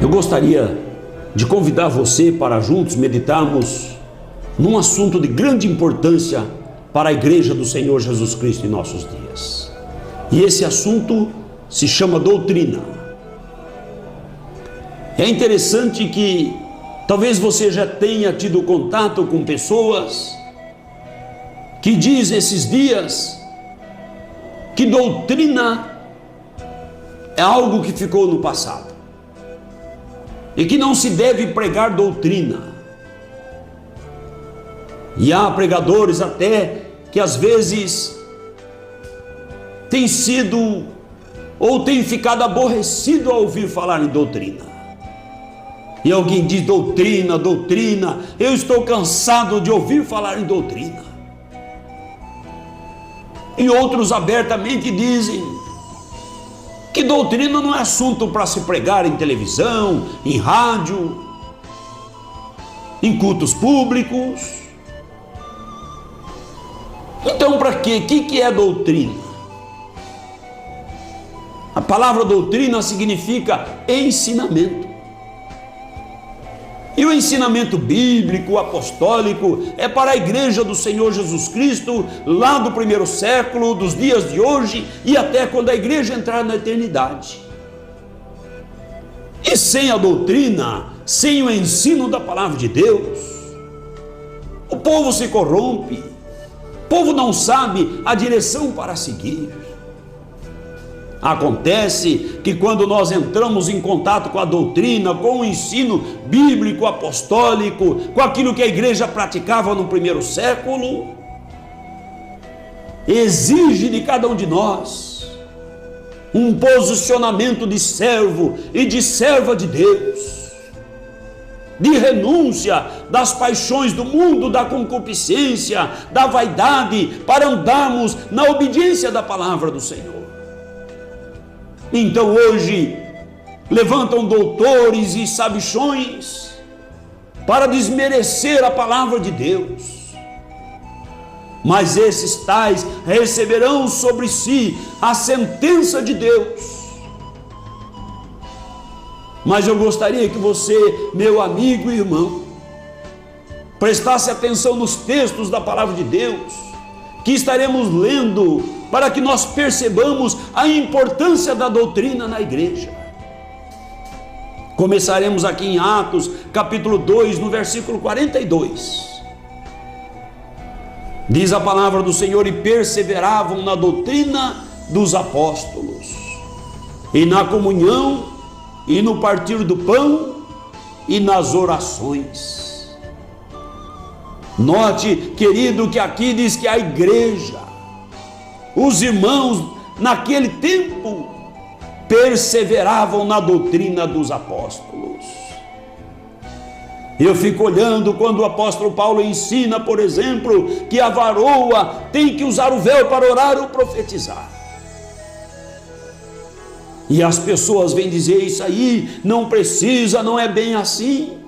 Eu gostaria de convidar você para juntos meditarmos num assunto de grande importância para a Igreja do Senhor Jesus Cristo em nossos dias. E esse assunto se chama doutrina. É interessante que talvez você já tenha tido contato com pessoas que dizem esses dias que doutrina é algo que ficou no passado e que não se deve pregar doutrina. E há pregadores até que às vezes têm sido ou têm ficado aborrecido ao ouvir falar em doutrina. E alguém diz doutrina, doutrina, eu estou cansado de ouvir falar em doutrina. E outros abertamente dizem que doutrina não é assunto para se pregar em televisão, em rádio, em cultos públicos. Então para quê? O que é doutrina? A palavra doutrina significa ensinamento. E o ensinamento bíblico, apostólico, é para a Igreja do Senhor Jesus Cristo, lá do primeiro século, dos dias de hoje e até quando a Igreja entrar na eternidade. E sem a doutrina, sem o ensino da palavra de Deus, o povo se corrompe, o povo não sabe a direção para seguir. Acontece que quando nós entramos em contato com a doutrina, com o ensino bíblico, apostólico, com aquilo que a igreja praticava no primeiro século, exige de cada um de nós um posicionamento de servo e de serva de Deus, de renúncia das paixões do mundo, da concupiscência, da vaidade, para andarmos na obediência da palavra do Senhor. Então hoje levantam doutores e sabichões para desmerecer a palavra de Deus, mas esses tais receberão sobre si a sentença de Deus. Mas eu gostaria que você, meu amigo e irmão, prestasse atenção nos textos da palavra de Deus que estaremos lendo, para que nós percebamos a importância da doutrina na igreja. Começaremos aqui em Atos, capítulo 2, no versículo 42. Diz a palavra do Senhor: e perseveravam na doutrina dos apóstolos, e na comunhão, e no partir do pão, e nas orações. Note, querido, que aqui diz que a igreja, os irmãos naquele tempo perseveravam na doutrina dos apóstolos. Eu fico olhando quando o apóstolo Paulo ensina, por exemplo, que a varoa tem que usar o véu para orar ou profetizar. E as pessoas vêm dizer: isso aí não precisa, não é bem assim.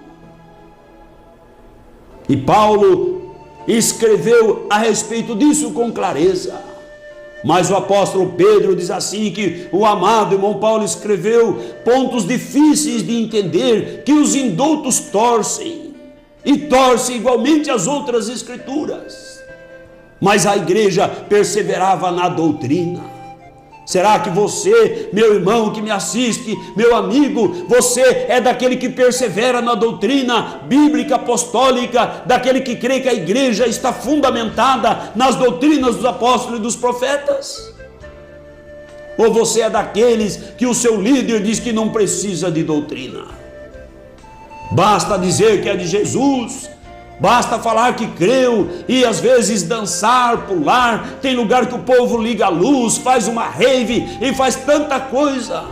E Paulo escreveu a respeito disso com clareza. Mas o apóstolo Pedro diz assim, que o amado irmão Paulo escreveu pontos difíceis de entender, que os indoutos torcem, e torcem igualmente as outras escrituras. Mas a igreja perseverava na doutrina. Será que você, meu irmão que me assiste, meu amigo, você é daquele que persevera na doutrina bíblica apostólica, daquele que crê que a igreja está fundamentada nas doutrinas dos apóstolos e dos profetas? Ou você é daqueles que o seu líder diz que não precisa de doutrina? Basta dizer que é de Jesus, basta falar que creu e às vezes dançar, pular. Tem lugar que o povo liga a luz, faz uma rave e faz tanta coisa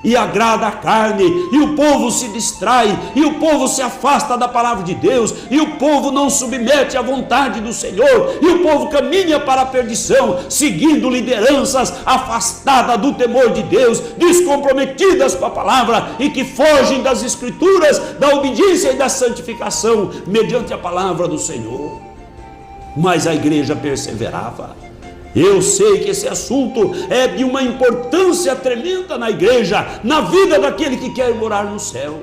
e agrada a carne, e o povo se distrai, e o povo se afasta da palavra de Deus, e o povo não submete à vontade do Senhor, e o povo caminha para a perdição, seguindo lideranças afastadas do temor de Deus, descomprometidas com a palavra, e que fogem das escrituras, da obediência e da santificação, mediante a palavra do Senhor. Mas a igreja perseverava. Eu sei que esse assunto é de uma importância tremenda na igreja, na vida daquele que quer morar no céu.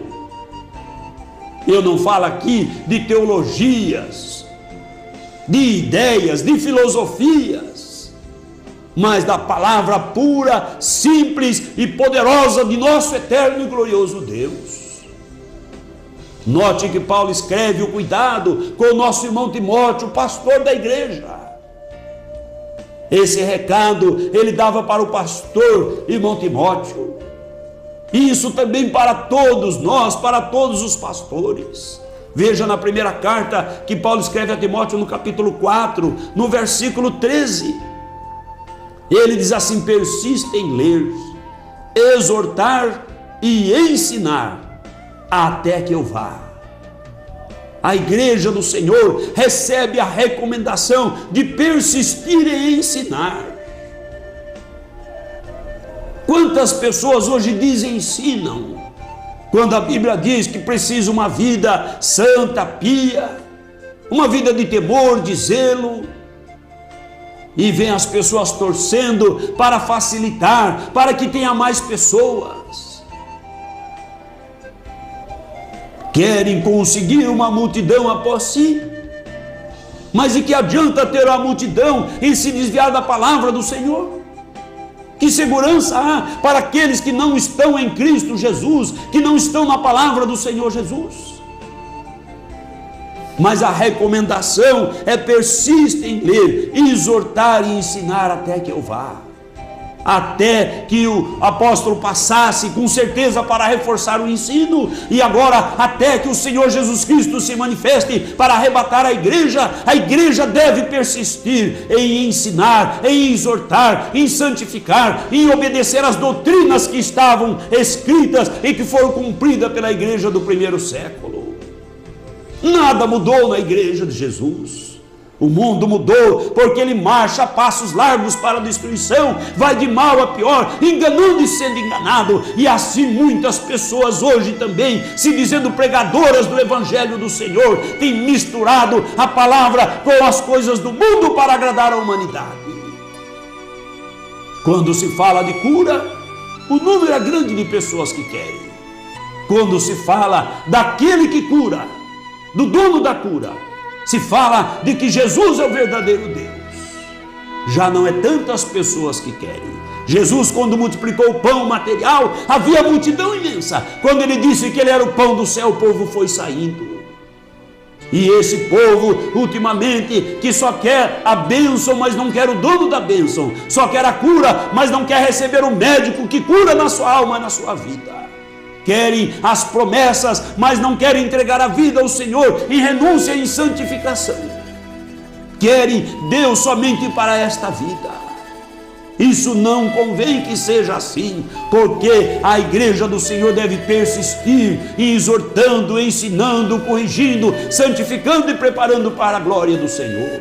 Eu não falo aqui de teologias, de ideias, de filosofias, mas da palavra pura, simples e poderosa de nosso eterno e glorioso Deus. Note que Paulo escreve o cuidado com o nosso irmão Timóteo, pastor da igreja. Esse recado ele dava para o pastor irmão Timóteo. E isso também para todos nós, para todos os pastores. Veja na primeira carta que Paulo escreve a Timóteo no capítulo 4, no versículo 13. Ele diz assim: persista em ler, exortar e ensinar até que eu vá. A igreja do Senhor recebe a recomendação de persistir em ensinar. Quantas pessoas hoje dizem ensinam, quando a Bíblia diz que precisa uma vida santa, pia, uma vida de temor, de zelo, e vem as pessoas torcendo para facilitar, para que tenha mais pessoas. Querem conseguir uma multidão após si, mas e que adianta ter a multidão e se desviar da palavra do Senhor? Que segurança há para aqueles que não estão em Cristo Jesus, que não estão na palavra do Senhor Jesus? Mas a recomendação é: persista em ler, exortar e ensinar até que eu vá. Até que o apóstolo passasse com certeza para reforçar o ensino, e agora até que o Senhor Jesus Cristo se manifeste para arrebatar a igreja deve persistir em ensinar, em exortar, em santificar, em obedecer às doutrinas que estavam escritas e que foram cumpridas pela igreja do primeiro século. Nada mudou na igreja de Jesus. O mundo mudou porque ele marcha a passos largos para a destruição, vai de mal a pior, enganando e sendo enganado. E assim muitas pessoas hoje também, se dizendo pregadoras do Evangelho do Senhor, têm misturado a palavra com as coisas do mundo para agradar a humanidade. Quando se fala de cura, o número é grande de pessoas que querem. Quando se fala daquele que cura, do dono da cura, se fala de que Jesus é o verdadeiro Deus, já não é tantas pessoas que querem. Jesus, quando multiplicou o pão material, havia multidão imensa. Quando ele disse que ele era o pão do céu, o povo foi saindo. E esse povo, ultimamente, que só quer a bênção, mas não quer o dono da bênção, só quer a cura, mas não quer receber o médico que cura na sua alma e na sua vida. Querem as promessas, mas não querem entregar a vida ao Senhor em renúncia e em santificação. Querem Deus somente para esta vida. Isso não convém que seja assim, porque a igreja do Senhor deve persistir, exortando, ensinando, corrigindo, santificando e preparando para a glória do Senhor.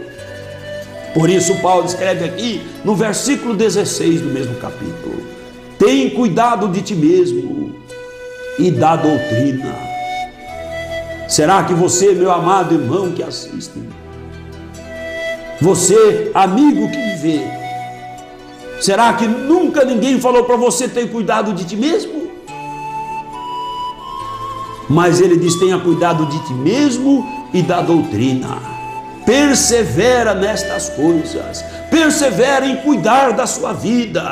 Por isso Paulo escreve aqui no versículo 16 do mesmo capítulo: tem cuidado de ti mesmo e da doutrina. Será que você, meu amado irmão que assiste, você, amigo que me vê, será que nunca ninguém falou para você ter cuidado de ti mesmo? Mas ele diz: tenha cuidado de ti mesmo e da doutrina. Persevera nestas coisas, persevera em cuidar da sua vida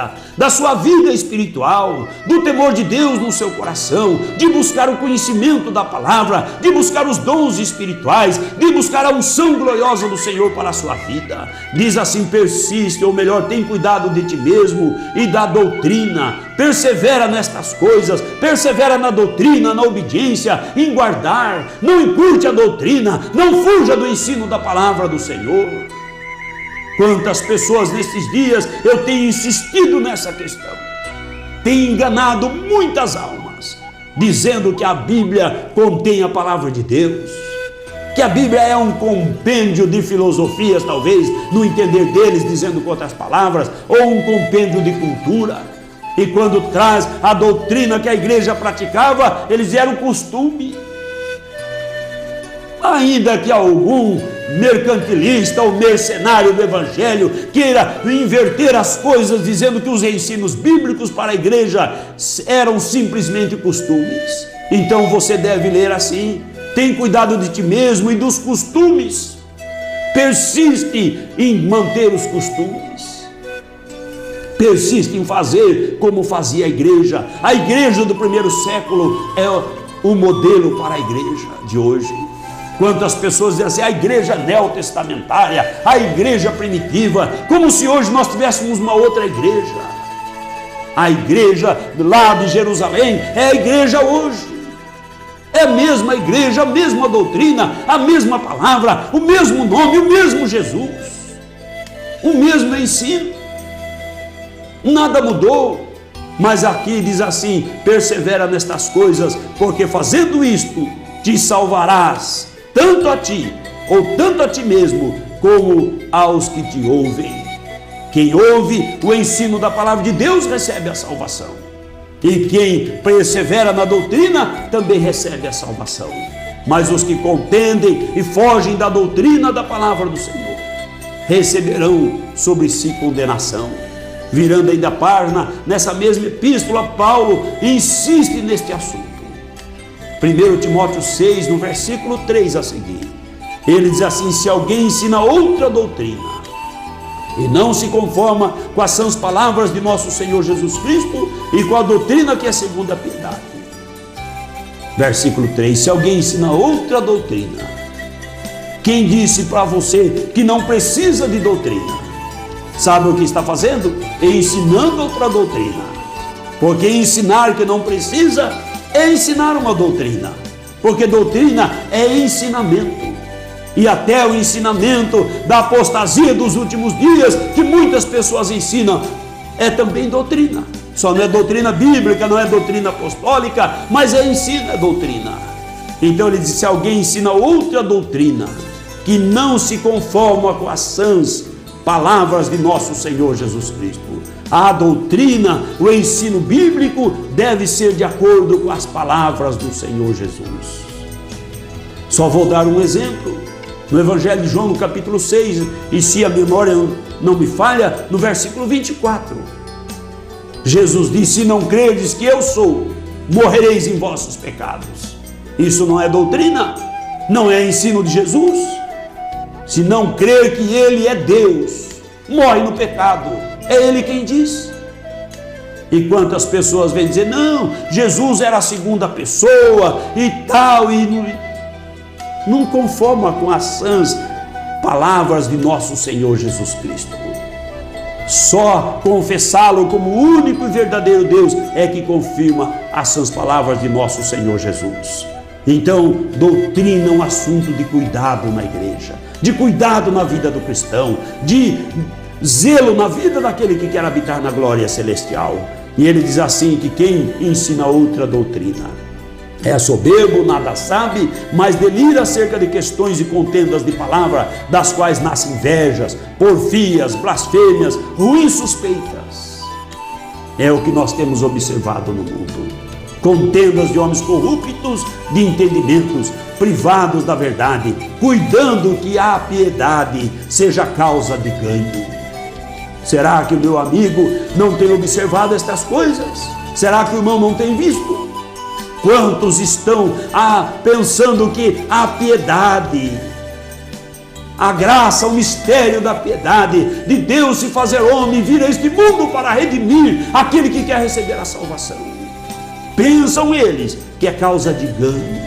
espiritual, do temor de Deus no seu coração, de buscar o conhecimento da palavra, de buscar os dons espirituais, de buscar a unção gloriosa do Senhor para a sua vida. Diz assim: persiste, ou melhor, tem cuidado de ti mesmo e da doutrina. Persevera nestas coisas, persevera na doutrina, na obediência, em guardar, não encurte a doutrina, não fuja do ensino da palavra do Senhor. Quantas pessoas nesses dias eu tenho insistido nessa questão, tenho enganado muitas almas, dizendo que a Bíblia contém a palavra de Deus, que a Bíblia é um compêndio de filosofias, talvez, no entender deles, dizendo com outras palavras, ou um compêndio de cultura. E quando traz a doutrina que a igreja praticava, eles eram costume. Ainda que algum mercantilista ou mercenário do Evangelho queira inverter as coisas, dizendo que os ensinos bíblicos para a igreja eram simplesmente costumes. Então você deve ler assim: tem cuidado de ti mesmo e dos costumes, persiste em manter os costumes, persiste em fazer como fazia a igreja. A igreja do primeiro século é o modelo para a igreja de hoje. Quantas pessoas dizem assim: a igreja neotestamentária, a igreja primitiva, como se hoje nós tivéssemos uma outra igreja. A igreja lá de Jerusalém é a igreja hoje, é a mesma igreja, a mesma doutrina, a mesma palavra, o mesmo nome, o mesmo Jesus, o mesmo ensino, nada mudou. Mas aqui diz assim: persevera nestas coisas, porque fazendo isto te salvarás, tanto a ti, ou tanto a ti mesmo, como aos que te ouvem. Quem ouve o ensino da palavra de Deus recebe a salvação, e quem persevera na doutrina também recebe a salvação. Mas os que contendem e fogem da doutrina da palavra do Senhor receberão sobre si condenação. Virando ainda a página, nessa mesma epístola, Paulo insiste neste assunto. 1 Timóteo 6, no versículo 3 a seguir, ele diz assim: se alguém ensina outra doutrina e não se conforma com as sãs palavras de nosso Senhor Jesus Cristo e com a doutrina que é segundo a piedade. Versículo 3: se alguém ensina outra doutrina, quem disse para você que não precisa de doutrina? Sabe o que está fazendo? Ensinando outra doutrina. Porque ensinar que não precisa é ensinar uma doutrina. Porque doutrina é ensinamento. E até o ensinamento da apostasia dos últimos dias, que muitas pessoas ensinam, é também doutrina. Só não é doutrina bíblica, não é doutrina apostólica, mas é ensino, é doutrina. Então ele diz: se alguém ensina outra doutrina, que não se conforma com as sãs palavras de nosso Senhor Jesus Cristo. A doutrina, o ensino bíblico deve ser de acordo com as palavras do Senhor Jesus. Só vou dar um exemplo. No Evangelho de João, no capítulo 6, e se a memória não me falha, no versículo 24, Jesus disse: se não credes que eu sou, morrereis em vossos pecados. Isso não é doutrina? Não é ensino de Jesus? Se não crer que Ele é Deus, morre no pecado. É Ele quem diz. E quantas pessoas vêm dizer: não, Jesus era a segunda pessoa e tal, e não conforma com as sãs palavras de nosso Senhor Jesus Cristo. Só confessá-lo como o único e verdadeiro Deus é que confirma as sãs palavras de nosso Senhor Jesus. Então, doutrina é um assunto de cuidado na igreja, de cuidado na vida do cristão, de zelo na vida daquele que quer habitar na glória celestial. E ele diz assim: que quem ensina outra doutrina é soberbo, nada sabe, mas delira acerca de questões e contendas de palavra, das quais nascem invejas, porfias, blasfêmias, ruins suspeitas. É o que nós temos observado no mundo. Contendas de homens corruptos de entendimentos, privados da verdade, cuidando que a piedade seja causa de ganho. Será que o meu amigo não tem observado estas coisas? Será que o irmão não tem visto? Quantos estão pensando que a piedade, a graça, o mistério da piedade, de Deus se fazer homem, vir a este mundo para redimir aquele que quer receber a salvação? Pensam eles que é causa de ganho,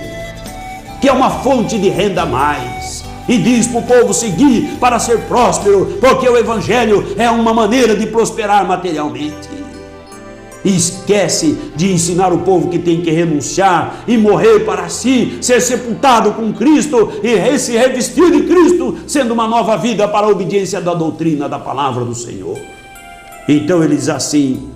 que é uma fonte de renda a mais, e diz para o povo seguir para ser próspero, porque o Evangelho é uma maneira de prosperar materialmente. E esquece de ensinar o povo que tem que renunciar e morrer para si, ser sepultado com Cristo e se revestir de Cristo, sendo uma nova vida para a obediência da doutrina da palavra do Senhor. Então ele diz assim: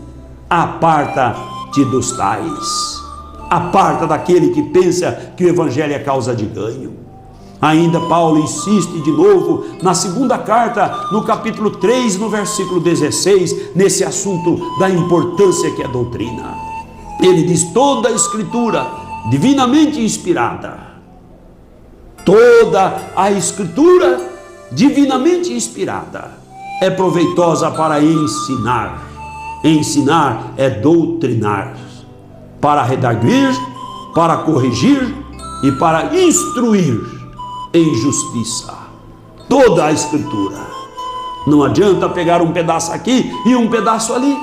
aparta-te dos tais, aparta daquele que pensa que o Evangelho é causa de ganho. Ainda Paulo insiste de novo na segunda carta, no capítulo 3, no versículo 16, nesse assunto da importância que é a doutrina. Ele diz: toda a escritura divinamente inspirada Toda a Escritura, divinamente inspirada, é proveitosa para ensinar. Ensinar é doutrinar, para redarguir, para corrigir e para instruir em justiça. Toda a Escritura. Não adianta pegar um pedaço aqui e um pedaço ali,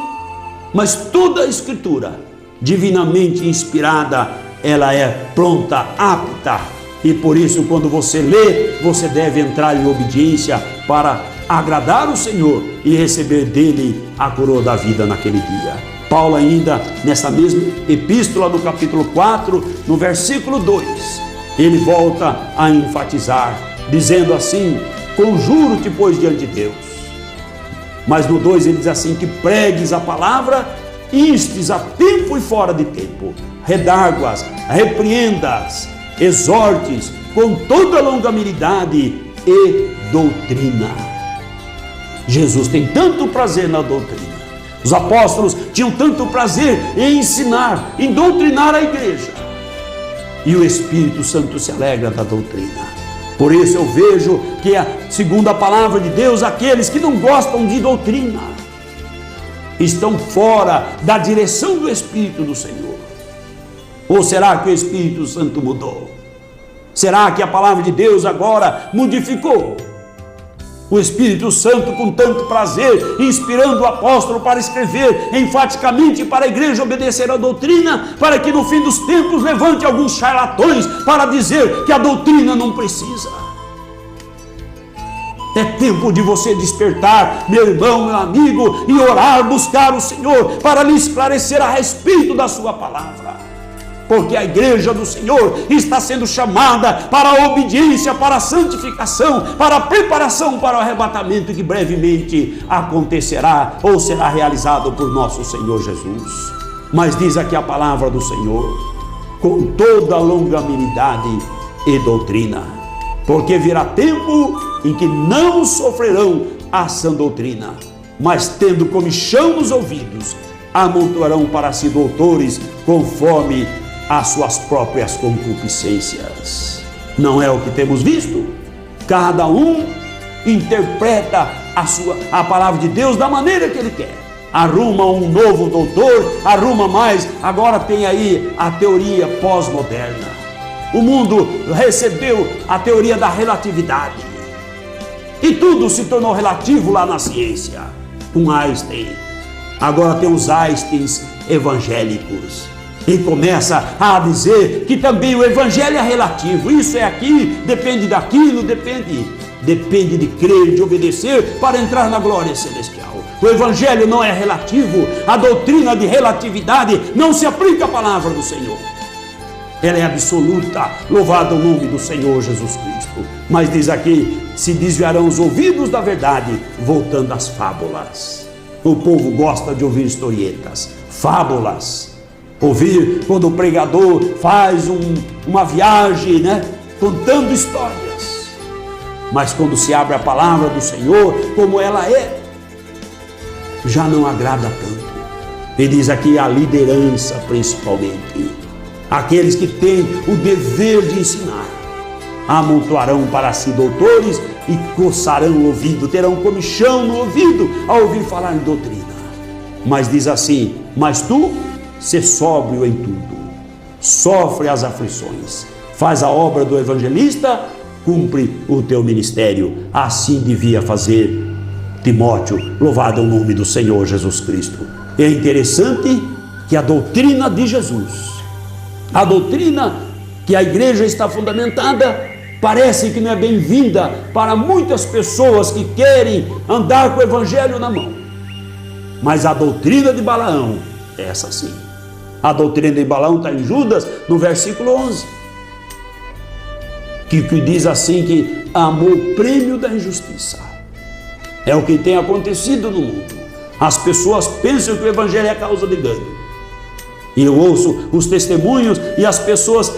mas toda a Escritura, divinamente inspirada, ela é pronta, apta, e por isso quando você lê, você deve entrar em obediência para agradar o Senhor e receber dele a coroa da vida naquele dia. Paulo ainda, nessa mesma epístola, no capítulo 4, no versículo 2, ele volta a enfatizar, dizendo assim: conjuro-te, pois, diante de Deus. Mas no 2 ele diz assim: que pregues a palavra, instes a tempo e fora de tempo, redarguas, repreendas, exortes com toda longanimidade e doutrina. Jesus tem tanto prazer na doutrina. Os apóstolos tinham tanto prazer em ensinar, em doutrinar a igreja. E o Espírito Santo se alegra da doutrina. Por isso eu vejo que, segundo a palavra de Deus, aqueles que não gostam de doutrina estão fora da direção do Espírito do Senhor. Ou será que o Espírito Santo mudou? Será que a palavra de Deus agora modificou? O Espírito Santo, com tanto prazer, inspirando o apóstolo para escrever enfaticamente para a igreja obedecer à doutrina, para que no fim dos tempos levante alguns charlatões para dizer que a doutrina não precisa. É tempo de você despertar, meu irmão, meu amigo, e orar, buscar o Senhor para lhe esclarecer a respeito da sua palavra. Porque a igreja do Senhor está sendo chamada para a obediência, para a santificação, para a preparação para o arrebatamento que brevemente acontecerá ou será realizado por nosso Senhor Jesus. Mas diz aqui a palavra do Senhor: com toda longanimidade e doutrina, porque virá tempo em que não sofrerão a sã doutrina, mas tendo comichão nos ouvidos, amontoarão para si doutores conforme as suas próprias concupiscências. Não é o que temos visto? Cada um interpreta a palavra de Deus da maneira que ele quer. Arruma um novo doutor, arruma mais. Agora tem aí a teoria pós-moderna. O mundo recebeu a teoria da relatividade. E tudo se tornou relativo lá na ciência, com Einstein. Agora tem os Einsteins evangélicos. E começa a dizer que também o evangelho é relativo. Isso é aqui, depende daquilo, depende de crer, de obedecer para entrar na glória celestial. O evangelho não é relativo. A doutrina de relatividade não se aplica à palavra do Senhor. Ela é absoluta. Louvado o nome do Senhor Jesus Cristo. Mas diz aqui: se desviarão os ouvidos da verdade, voltando às fábulas. O povo gosta de ouvir historietas, fábulas. Ouvir quando o pregador faz uma viagem, contando histórias. Mas quando se abre a palavra do Senhor, como ela é, já não agrada tanto. E diz aqui a liderança, principalmente, aqueles que têm o dever de ensinar, amontoarão para si doutores e coçarão o ouvido, terão comichão no ouvido ao ouvir falar em doutrina. Mas diz assim: mas tu, sê sóbrio em tudo, sofre as aflições, faz a obra do evangelista, cumpre o teu ministério. Assim devia fazer Timóteo. Louvado é o nome do Senhor Jesus Cristo. É interessante que a doutrina de Jesus, a doutrina que a igreja está fundamentada, parece que não é bem-vinda para muitas pessoas que querem andar com o evangelho na mão. Mas a doutrina de Balaão, essa sim. A doutrina de Balaão está em Judas, no versículo 11, que diz assim que amou o prêmio da injustiça. É o que tem acontecido no mundo. As pessoas pensam que o evangelho é a causa de ganho. E eu ouço os testemunhos e as pessoas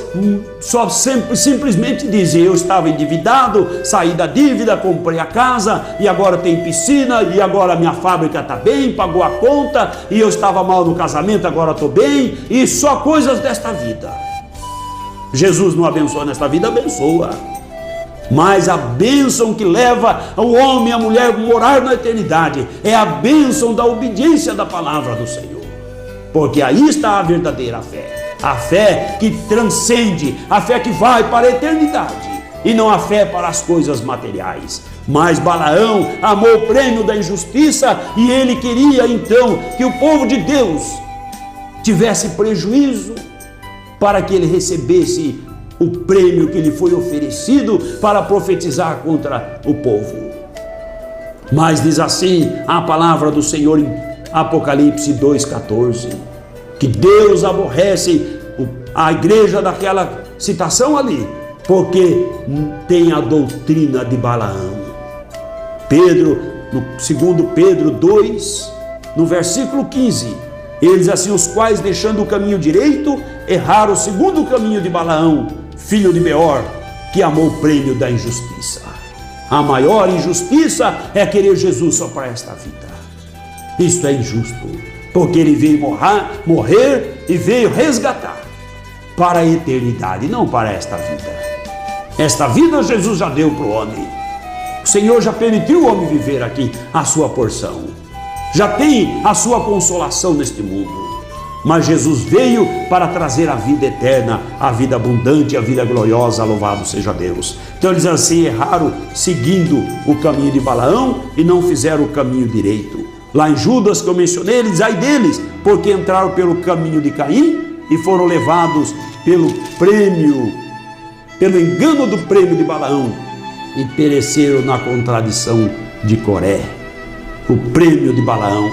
simplesmente dizem: eu estava endividado, saí da dívida, comprei a casa e agora tem piscina, e agora minha fábrica está bem, pagou a conta, e eu estava mal no casamento, agora estou bem, e só coisas desta vida. Jesus não abençoa nesta vida? Abençoa. Mas a bênção que leva o homem e a mulher a morar na eternidade é a bênção da obediência da palavra do Senhor. Porque aí está a verdadeira fé. A fé que transcende, a fé que vai para a eternidade. E não a fé para as coisas materiais. Mas Balaão amou o prêmio da injustiça e ele queria então que o povo de Deus tivesse prejuízo para que ele recebesse o prêmio que lhe foi oferecido para profetizar contra o povo. Mas diz assim a palavra do Senhor em Apocalipse 2,14, que Deus aborrece a igreja daquela citação ali, porque tem a doutrina de Balaão. Pedro, no 2 Pedro 2, no versículo 15, ele diz assim: os quais, deixando o caminho direito, erraram segundo o caminho de Balaão, filho de Beor, que amou o prêmio da injustiça. A maior injustiça é querer Jesus só para esta vida. Isto é injusto, porque ele veio morrer e veio resgatar para a eternidade, não para esta vida. Esta vida Jesus já deu para o homem. O Senhor já permitiu o homem viver aqui a sua porção. Já tem a sua consolação neste mundo. Mas Jesus veio para trazer a vida eterna, a vida abundante, a vida gloriosa, louvado seja Deus. Então eles assim erraram seguindo o caminho de Balaão e não fizeram o caminho direito. Lá em Judas, que eu mencionei, ele diz: ai deles, porque entraram pelo caminho de Caim e foram levados pelo engano do prêmio de Balaão e pereceram na contradição de Coré. O prêmio de Balaão.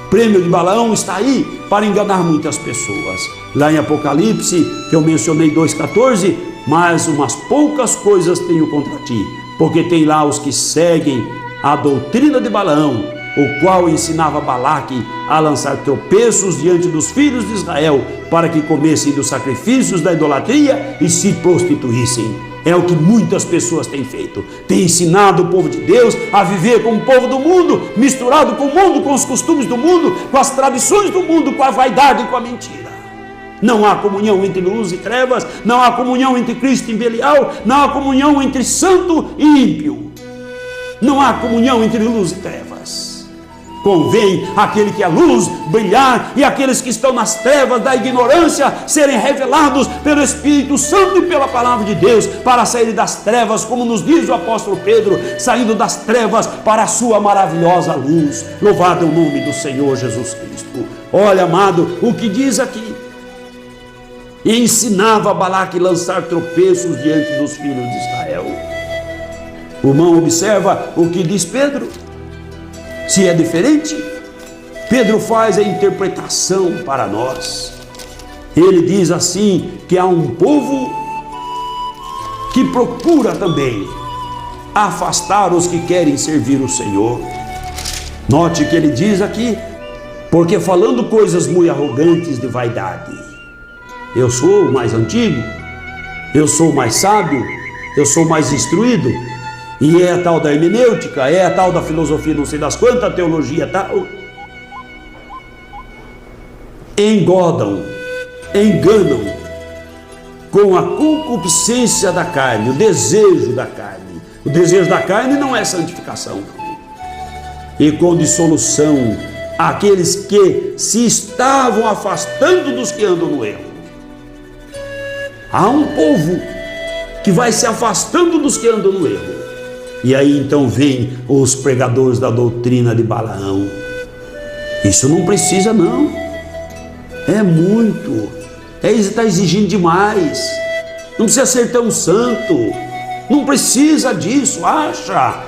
O prêmio de Balaão está aí para enganar muitas pessoas. Lá em Apocalipse, que eu mencionei 2,14, mas umas poucas coisas tenho contra ti, porque tem lá os que seguem a doutrina de Balaão, o qual ensinava Balaque a lançar tropeços diante dos filhos de Israel, para que comessem dos sacrifícios da idolatria e se prostituíssem. É o que muitas pessoas têm feito. Tem ensinado o povo de Deus a viver como o povo do mundo, misturado com o mundo, com os costumes do mundo, com as tradições do mundo, com a vaidade e com a mentira. Não há comunhão entre luz e trevas, não há comunhão entre Cristo e Belial, não há comunhão entre santo e ímpio. Não há comunhão entre luz e trevas. Convém aquele que é luz brilhar e aqueles que estão nas trevas da ignorância serem revelados pelo Espírito Santo e pela palavra de Deus, para sair das trevas, como nos diz o apóstolo Pedro, saindo das trevas para a sua maravilhosa luz. Louvado é o nome do Senhor Jesus Cristo. Olha, amado, o que diz aqui: e ensinava Balaque a lançar tropeços diante dos filhos de Israel. O irmão observa o que diz Pedro. Se é diferente, Pedro faz a interpretação para nós. Ele diz assim, que há um povo que procura também afastar os que querem servir o Senhor. Note que ele diz aqui: porque falando coisas muito arrogantes de vaidade. Eu sou o mais antigo, eu sou o mais sábio, eu sou o mais instruído. E é a tal da hermenêutica, é a tal da filosofia, não sei das quantas, a teologia tal. Enganam com a concupiscência da carne, o desejo da carne. O desejo da carne não é santificação. E com dissolução, aqueles que se estavam afastando dos que andam no erro. Há um povo que vai se afastando dos que andam no erro. E aí então vem os pregadores da doutrina de Balaão. Isso não precisa não. É muito. Está exigindo demais. Não precisa ser tão santo. Não precisa disso, acha?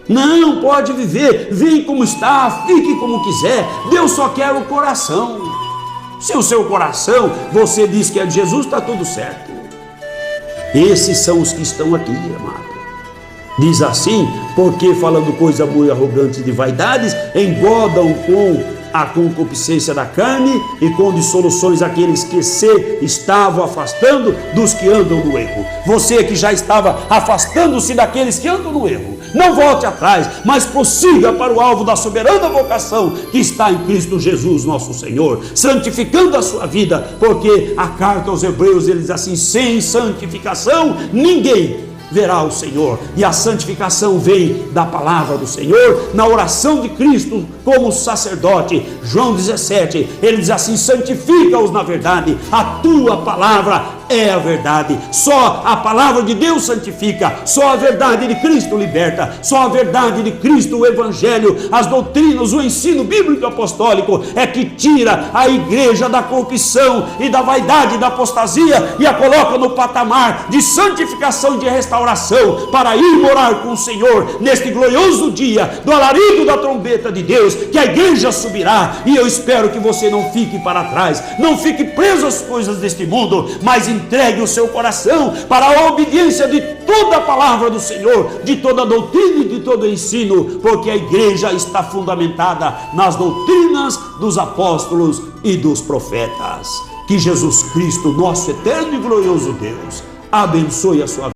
Não, pode viver. Vem como está, fique como quiser. Deus só quer o coração. Se o seu coração, você diz que é de Jesus, está tudo certo. Esses são os que estão aqui, amado. Diz assim, porque falando coisa muito arrogante de vaidades, engodam com a concupiscência da carne e com dissoluções aqueles que se estavam afastando dos que andam no erro. Você que já estava afastando-se daqueles que andam no erro, não volte atrás, mas prossiga para o alvo da soberana vocação que está em Cristo Jesus nosso Senhor, santificando a sua vida, porque a carta aos Hebreus ele diz assim: sem santificação ninguém verá o Senhor. E a santificação vem da palavra do Senhor, na oração de Cristo como sacerdote. João 17, ele diz assim: santifica-os na verdade, a tua palavra é a verdade. Só a palavra de Deus santifica, só a verdade de Cristo liberta, só a verdade de Cristo, o Evangelho, as doutrinas, o ensino bíblico apostólico é que tira a igreja da corrupção e da vaidade, da apostasia, e a coloca no patamar de santificação e de restauração, para ir morar com o Senhor neste glorioso dia do alarido da trombeta de Deus, que a igreja subirá. E eu espero que você não fique para trás, não fique preso às coisas deste mundo, mas entregue o seu coração para a obediência de toda a palavra do Senhor, de toda a doutrina e de todo o ensino, porque a igreja está fundamentada nas doutrinas dos apóstolos e dos profetas. Que Jesus Cristo, nosso eterno e glorioso Deus, abençoe a sua vida.